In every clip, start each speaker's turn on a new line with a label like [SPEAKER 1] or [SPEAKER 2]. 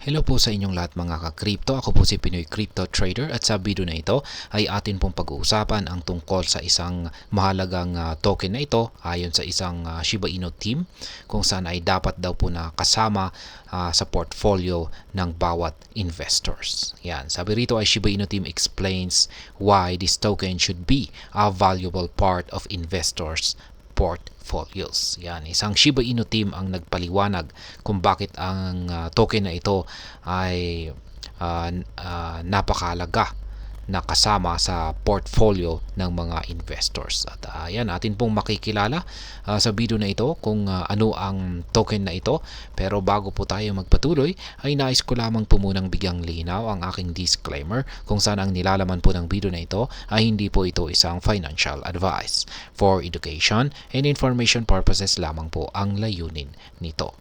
[SPEAKER 1] Hello po sa inyong lahat mga ka-crypto. Ako po si Pinoy Crypto Trader at sa video na ito ay atin pong pag-uusapan ang tungkol sa isang mahalagang token na ito ayon sa isang Shiba Inu team kung saan ay dapat daw po na kasama sa portfolio ng bawat investors. Yan, sabi rito ay Shiba Inu team explains why this token should be a valuable part of investors' portfolios. Yan, isang Shiba Inu team ang nagpaliwanag kung bakit ang token na ito ay napakahalaga na kasama sa portfolio ng mga investors. At yan, atin pong makikilala sa video na ito kung ano ang token na ito. Pero bago po tayo magpatuloy, ay nais ko lamang po munang bigyang linaw ang aking disclaimer kung saan ang nilalaman po ng video na ito ay hindi po ito isang financial advice. For education and information purposes lamang po ang layunin nito.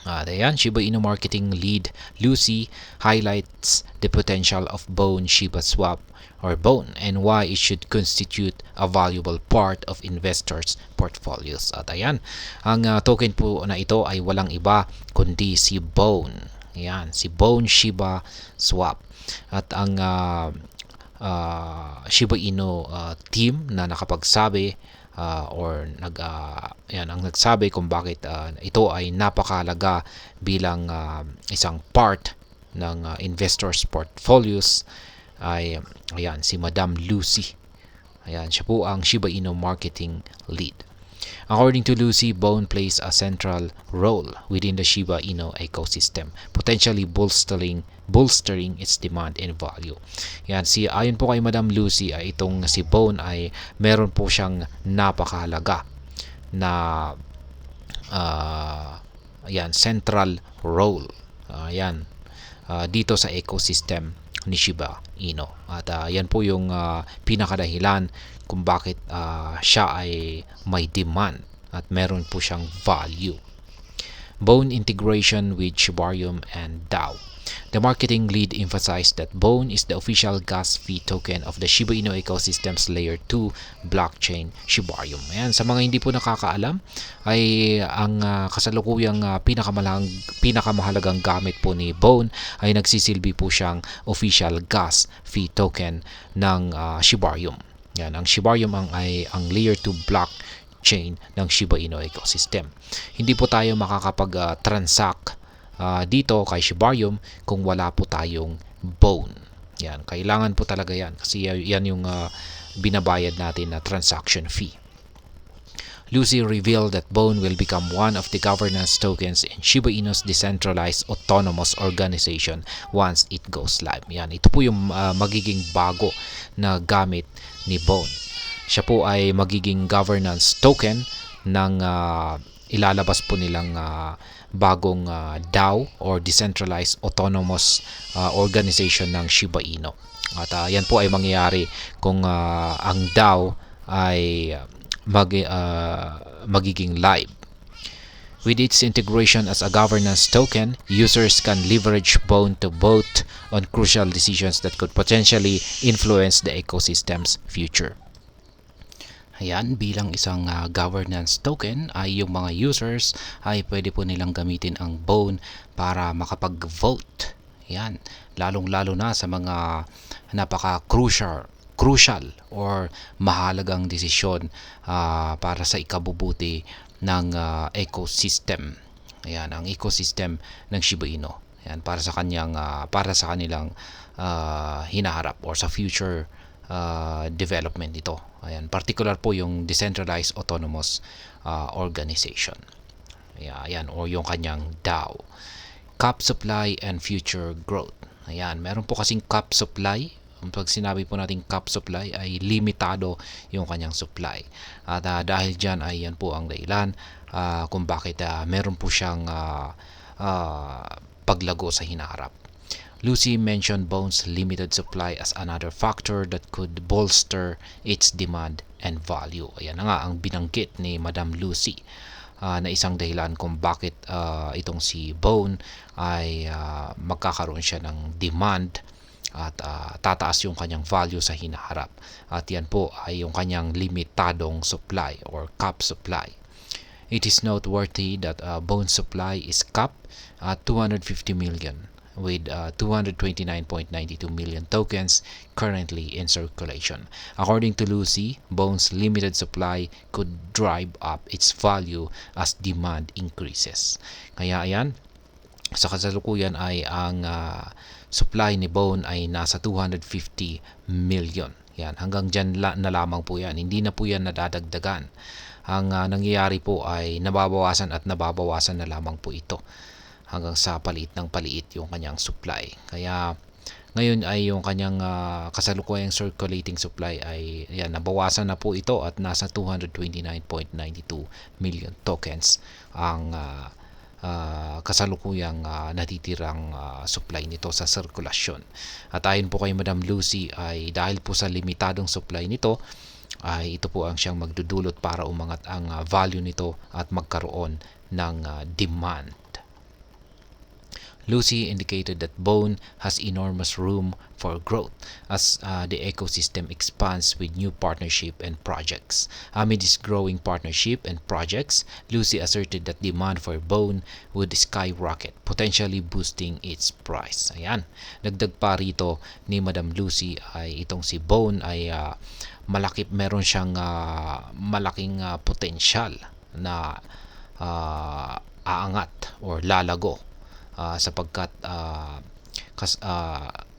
[SPEAKER 1] Ayan, Shiba Inu marketing lead Lucy highlights the potential of Bone Shiba Swap or Bone and why it should constitute a valuable part of investors' portfolios. At ayan, ang token po na ito ay walang iba kundi si Bone. Ayan, si Bone Shiba Swap. At ang Shiba Inu team na nakapagsabi ang nagsabi kung bakit ito ay napakahalaga bilang isang part ng investors portfolios ay ayan, si Madam Lucy. Ayan, siya po ang Shiba Inu marketing lead. According to Lucy, Bone plays a central role within the Shiba Inu ecosystem, potentially bolstering its demand and value. Yan, ayon po kay Madam Lucy, ay itong si Bone ay meron po siyang napakahalaga na central role dito sa ecosystem ni Shiba Inu. At yan po yung pinakadahilan kung bakit siya ay may demand at meron po siyang value. Bone integration with Shibarium and DAO. The marketing lead emphasized that Bone is the official gas fee token of the Shiba Inu ecosystem's layer 2 blockchain Shibarium. Ayan, sa mga hindi po nakakaalam, ay ang kasalukuyang pinakamahalagang gamit po ni Bone ay nagsisilbi po siyang official gas fee token ng Shibarium. Yan, ang Shibarium ay ang layer 2 blockchain ng Shiba Inu ecosystem. Hindi po tayo makakapag-transact dito kay Shibarium kung wala po tayong Bone. Yan, kailangan po talaga yan kasi yan yung binabayad natin na transaction fee. Lucy revealed that Bone will become one of the governance tokens in Shiba Inu's decentralized autonomous organization once it goes live. Yan, ito po yung magiging bago na gamit ni Bone. Siya po ay magiging governance token ng ilalabas po nilang bagong DAO or decentralized autonomous organization ng Shiba Inu. At yan po ay mangyayari kung ang DAO ay magiging live. With its integration as a governance token, users can leverage Bone to vote on crucial decisions that could potentially influence the ecosystem's future. Ayan, bilang isang governance token ay yung mga users ay pwede po nilang gamitin ang Bone para makapag-vote. Ayan, lalong-lalo na sa mga napaka-crucial or mahalagang desisyon para sa ikabubuti ng ecosystem. Ayan, ang ecosystem ng Shiba Inu. Ayan, para sa kanilang hinaharap or sa future development ito. Ayan, particular po yung decentralized autonomous organization. Ayan, or yung kanyang DAO. Cap supply and future growth. Ayan, meron po kasing cap supply. Pag sinabi po natin cap supply ay limitado yung kanyang supply. At dahil dyan ay yan po ang dahilan kung bakit meron po siyang paglago sa hinaharap. Lucy mentioned Bone's limited supply as another factor that could bolster its demand and value. Ayan na nga ang binanggit ni Madam Lucy na isang dahilan kung bakit itong si Bone ay magkakaroon siya ng demand at tataas yung kanyang value sa hinaharap. At yan po ay yung kanyang limitadong supply or cap supply. It is noteworthy that bone supply is capped at 250 million, with 229.92 million tokens currently in circulation. According to Lucy, Bone's limited supply could drive up its value as demand increases. Kaya ayan, sa kasalukuyan ay ang supply ni Bone ay nasa 250 million. Yan, hanggang dyan na lamang po yan. Hindi na po yan nadadagdagan. Ang nangyayari po ay nababawasan at nababawasan na lamang po ito hanggang sa paliit ng paliit yung kanyang supply. Kaya ngayon ay yung kanyang kasalukuyang circulating supply ay yan, nabawasan na po ito at nasa 229.92 million tokens ang kasalukuyang natitirang supply nito sa sirkulasyon. At ayon po kay Madam Lucy ay dahil po sa limitadong supply nito ay ito po ang siyang magdudulot para umangat ang value nito at magkaroon ng demand. Lucy indicated that Bone has enormous room for growth as the ecosystem expands with new partnership and projects. Amid this growing partnership and projects, Lucy asserted that demand for Bone would skyrocket, potentially boosting its price. Ayan, dagdag pa rito ni Madam Lucy ay itong si Bone ay meron siyang malaking potensyal na aangat or lalago sapagkat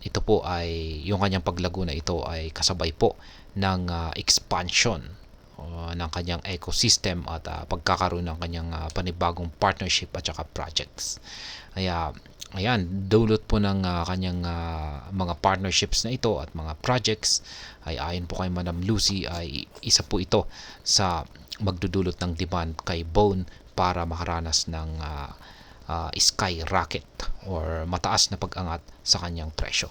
[SPEAKER 1] ito po ay yung kanyang paglago na ito ay kasabay po ng expansion ng kanyang ecosystem at pagkakaroon ng kanyang panibagong partnership at saka projects. Kaya ayan, dulot po ng kanyang mga partnerships na ito at mga projects ay ayon po kay Madam Lucy ay isa po ito sa magdudulot ng demand kay Bone para makaranas ng skyrocket or mataas na pag-angat sa kanyang presyo.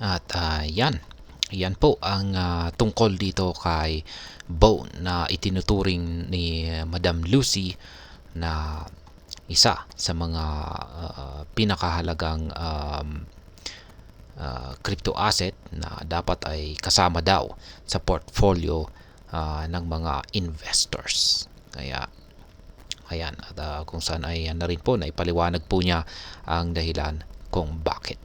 [SPEAKER 1] At yan po ang tungkol dito kay Bone na itinuturing ni Madam Lucy na isa sa mga pinakahalagang crypto asset na dapat ay kasama daw sa portfolio ng mga investors. Kaya ayan, at kung saan ay na rin po na ipaliwanag po niya ang dahilan kung bakit.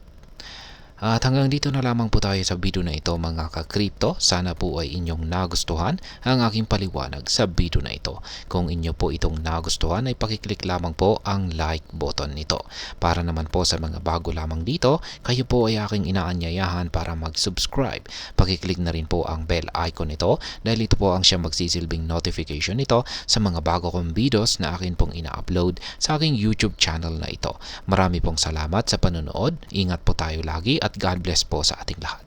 [SPEAKER 1] At hanggang dito na lamang po tayo sa video na ito mga ka-crypto. Sana po ay inyong nagustuhan ang aking paliwanag sa video na ito. Kung inyo po itong nagustuhan ay pakiclick lamang po ang like button nito. Para naman po sa mga bago lamang dito, kayo po ay aking inaanyayahan para mag-subscribe. Pakiclick na rin po ang bell icon nito dahil ito po ang siyang magsisilbing notification nito sa mga bago kong videos na akin pong ina-upload sa aking YouTube channel na ito. Marami pong salamat sa panonood. Ingat po tayo lagi at God bless po sa ating lahat.